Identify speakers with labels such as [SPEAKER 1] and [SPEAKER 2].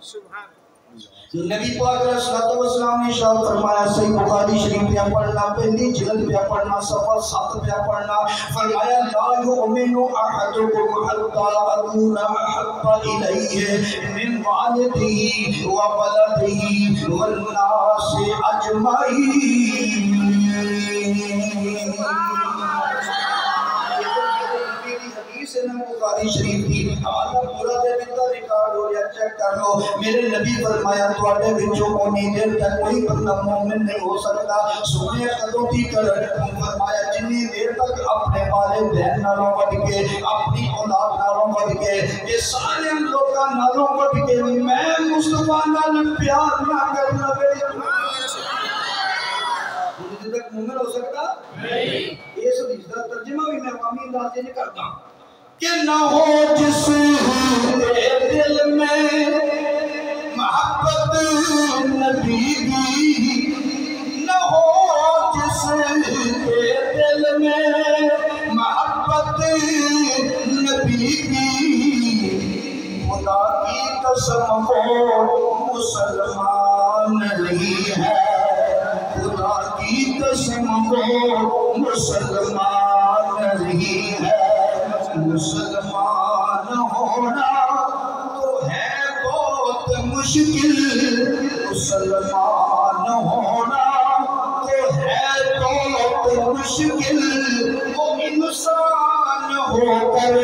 [SPEAKER 1] نبی پاک علیہ السلام نے ارشاد فرمایا صحیح بخاری شریف پہ پڑھنا پہلی جلد پہ پڑھنا صفحہ 7 پہ پڑھنا فرمایا لا یؤمن احدکم حتی اکون احب الیہ من والدہ وولدہ والناس اجمعین۔ بخاری شریف کی حوالہ پورا دے دیتا ریکارڈ ہو یا چیک کر لو۔ میرے نبی فرمایا تواڈے وچوں اونی دیر تک کوئی بندہ مومن نہیں ہو سکتا سونے کدوں کی کرن فرمایا جنی دیر تک اپنے والدین نالوں وڈ کے اپنی اولاد نالوں وڈ کے یہ سارے لوکاں نالوں وڈ کے میں مصطفیٰ نال پیار نہ کر لوے جنی تک مومن ہو سکتا نہیں۔ اس حدیث کا ترجمہ بھی میں عوامی انداز سے کرتا ہوں کہ نہ ہو جس کے دل میں محبت نبی کی، نہ ہو جس کے دل میں محبت نبی کی، خدا کی قسم وہ مسلمان نہیں ہے، خدا کی قسم وہ مسلمان نہیں ہے۔ مسلمان ہونا تو ہے بہت مشکل، مسلمان ہونا تو ہے بہت مشکل، وہ انسان ہو کر